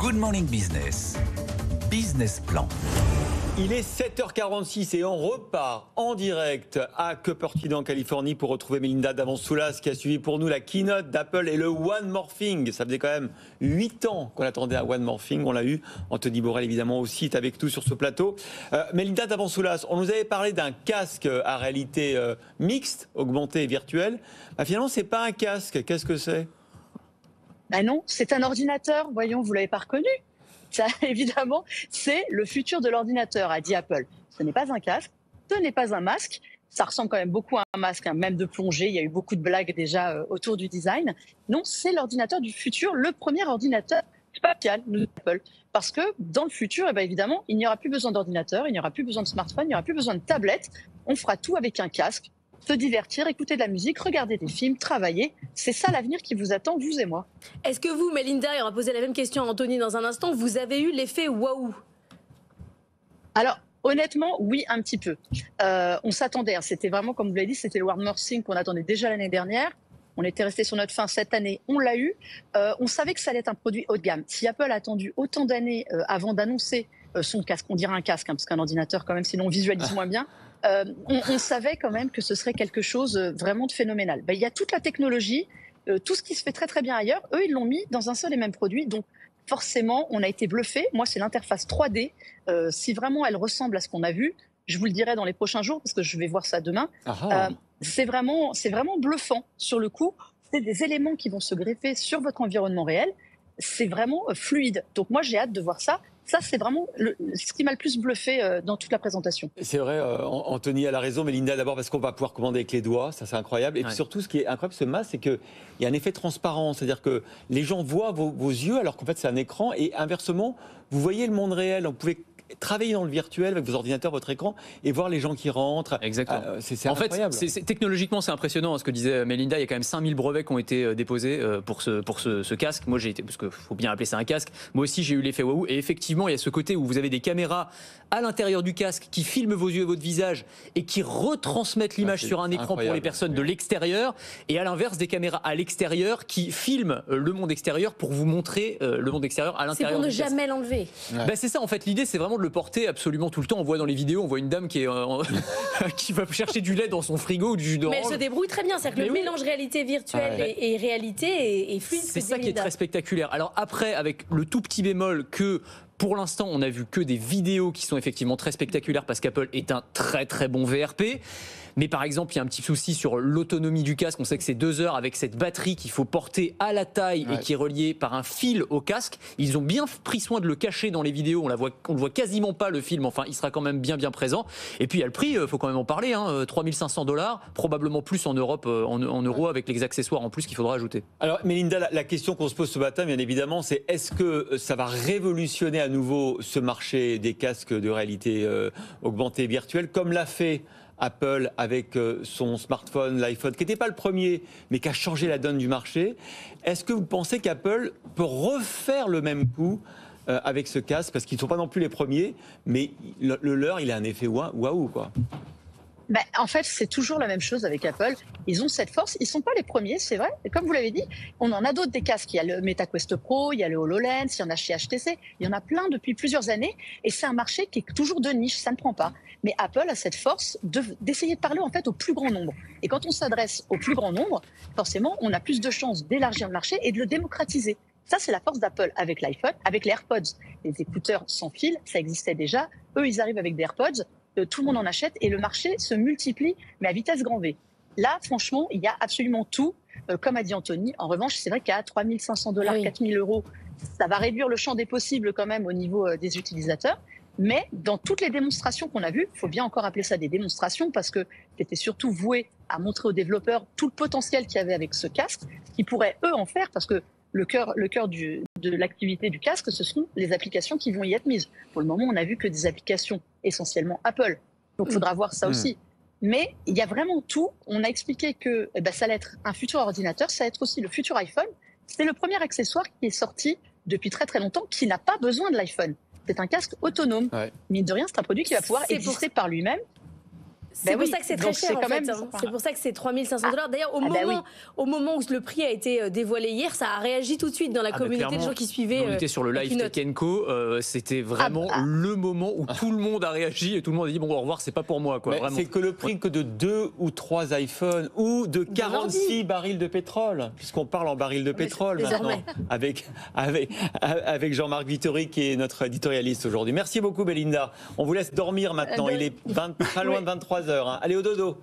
Good Morning Business. Business Plan. Il est 7h46 et on repart en direct à Cupertino en Californie pour retrouver Melinda Davansoulas qui a suivi pour nous la keynote d'Apple et le One More Thing. Ça faisait quand même 8 ans qu'on attendait à One More Thing. On l'a eu. Anthony Borel évidemment aussi est avec nous sur ce plateau. Melinda Davansoulas, on nous avait parlé d'un casque à réalité mixte, augmentée et virtuelle. Finalement, c'est pas un casque. Qu'est-ce que c'est ? Non, c'est un ordinateur. Voyons, vous l'avez pas reconnu. Ça, évidemment, c'est le futur de l'ordinateur, a dit Apple. Ce n'est pas un casque, ce n'est pas un masque. Ça ressemble quand même beaucoup à un masque, même de plongée. Il y a eu beaucoup de blagues déjà autour du design. Non, c'est l'ordinateur du futur, le premier ordinateur spatial, nous dit Apple. Parce que dans le futur, évidemment, il n'y aura plus besoin d'ordinateur, il n'y aura plus besoin de smartphone, il n'y aura plus besoin de tablette. On fera tout avec un casque. Se divertir, écouter de la musique, regarder des films, travailler. C'est ça l'avenir qui vous attend, vous et moi. Est-ce que vous, Melinda, et on va poser la même question à Anthony dans un instant, vous avez eu l'effet waouh? Alors, honnêtement, oui, un petit peu. On s'attendait, c'était vraiment, comme vous l'avez dit, c'était le One More Thing qu'on attendait déjà l'année dernière. On était resté sur notre fin cette année, on l'a eu. On savait que ça allait être un produit haut de gamme. Si Apple a attendu autant d'années avant d'annoncer son casque, on dirait un casque, parce qu'un ordinateur quand même, sinon on visualise moins bien, on savait quand même que ce serait quelque chose vraiment de phénoménal. Il y a toute la technologie, tout ce qui se fait très très bien ailleurs, eux ils l'ont mis dans un seul et même produit, donc forcément on a été bluffé. Moi c'est l'interface 3D, si vraiment elle ressemble à ce qu'on a vu, je vous le dirai dans les prochains jours parce que je vais voir ça demain. C'est vraiment bluffant sur le coup, c'est des éléments qui vont se greffer sur votre environnement réel, c'est vraiment fluide, donc moi j'ai hâte de voir ça. Ça, c'est vraiment ce qui m'a le plus bluffé dans toute la présentation. C'est vrai, Anthony a la raison, Melinda d'abord parce qu'on va pouvoir commander avec les doigts, ça c'est incroyable. Et puis surtout, ce qui est incroyable, ce masque, c'est qu'il y a un effet transparent, c'est-à-dire que les gens voient vos yeux alors qu'en fait c'est un écran et inversement, vous voyez le monde réel, vous pouvez travailler dans le virtuel avec vos ordinateurs, votre écran et voir les gens qui rentrent. Exactement. C'est en incroyable. fait, technologiquement, c'est impressionnant ce que disait Melinda. Il y a quand même 5000 brevets qui ont été déposés pour ce casque. Moi, j'ai été, parce qu'il faut bien appeler ça un casque. Moi aussi, j'ai eu l'effet waouh. Et effectivement, il y a ce côté où vous avez des caméras à l'intérieur du casque qui filment vos yeux et votre visage et qui retransmettent l'image sur un écran pour les personnes de l'extérieur. Et à l'inverse, des caméras à l'extérieur qui filment le monde extérieur pour vous montrer le monde extérieur à l'intérieur. C'est pour ne jamais l'enlever. C'est ça, en fait. L'idée, c'est vraiment de le porter absolument tout le temps. On voit dans les vidéos, on voit une dame qui va chercher du lait dans son frigo ou du jus d'orange. Mais elle se débrouille très bien, c'est-à-dire que le mélange réalité virtuelle et réalité est fluide. C'est ça qui est très spectaculaire. Alors après, avec le tout petit bémol que pour l'instant, on n'a vu que des vidéos qui sont effectivement très spectaculaires parce qu'Apple est un très très bon VRP. Mais par exemple, il y a un petit souci sur l'autonomie du casque. On sait que c'est 2 heures avec cette batterie qu'il faut porter à la taille et qui est reliée par un fil au casque. Ils ont bien pris soin de le cacher dans les vidéos. On le voit quasiment pas le film. Enfin, il sera quand même bien présent. Et puis il y a le prix, faut quand même en parler. $3500, probablement plus en Europe, en euros avec les accessoires en plus qu'il faudra ajouter. Alors Melinda, la question qu'on se pose ce matin, bien évidemment, c'est est-ce que ça va révolutionner à nouveau ce marché des casques de réalité augmentée virtuelle, comme l'a fait Apple avec son smartphone, l'iPhone, qui n'était pas le premier, mais qui a changé la donne du marché. Est-ce que vous pensez qu'Apple peut refaire le même coup avec ce casque? Parce qu'ils ne sont pas non plus les premiers, mais le leur, il a un effet waouh, quoi. En fait, c'est toujours la même chose avec Apple. Ils ont cette force. Ils ne sont pas les premiers, c'est vrai. Et comme vous l'avez dit, on en a d'autres des casques. Il y a le MetaQuest Pro, il y a le HoloLens, il y en a chez HTC. Il y en a plein depuis plusieurs années. Et c'est un marché qui est toujours de niche, ça ne prend pas. Mais Apple a cette force d'essayer de parler en fait au plus grand nombre. Et quand on s'adresse au plus grand nombre, forcément, on a plus de chances d'élargir le marché et de le démocratiser. Ça, c'est la force d'Apple avec l'iPhone, avec les AirPods. Les écouteurs sans fil, ça existait déjà. Eux, ils arrivent avec des AirPods. Tout le monde en achète et le marché se multiplie, mais à vitesse grand V. Là, franchement, il y a absolument tout. Comme a dit Anthony, en revanche, c'est vrai qu'à $3500, 4000 €, ça va réduire le champ des possibles quand même au niveau des utilisateurs. Mais dans toutes les démonstrations qu'on a vues, il faut bien encore appeler ça des démonstrations parce que c'était surtout voué à montrer aux développeurs tout le potentiel qu'il y avait avec ce casque, ce qu'ils pourraient eux en faire parce que le cœur de l'activité du casque, ce sont les applications qui vont y être mises. Pour le moment, on n'a vu que des applications essentiellement Apple. Donc, il faudra voir ça aussi. Mais il y a vraiment tout. On a expliqué que ça allait être un futur ordinateur, ça va être aussi le futur iPhone. C'est le premier accessoire qui est sorti depuis très très longtemps qui n'a pas besoin de l'iPhone. C'est un casque autonome. Mine de rien, c'est un produit qui va pouvoir exister par lui-même. C'est pour oui. ça que c'est très Donc, cher c'est en quand fait. même Hein. sympa. C'est pour ça que c'est 3 500 $. D'ailleurs, au moment où le prix a été dévoilé hier, ça a réagi tout de suite dans la communauté de gens qui suivaient. On était sur le live Tech & Co. C'était vraiment le moment où tout le monde a réagi et tout le monde a dit bon, au revoir, c'est pas pour moi. C'est que le prix que de 2 ou 3 iPhones ou de 46 barils de pétrole, puisqu'on parle en barils de pétrole maintenant, avec Jean-Marc Vittori qui est notre éditorialiste aujourd'hui. Merci beaucoup Belinda. On vous laisse dormir maintenant. Il est pas loin de 23h. Allez au dodo.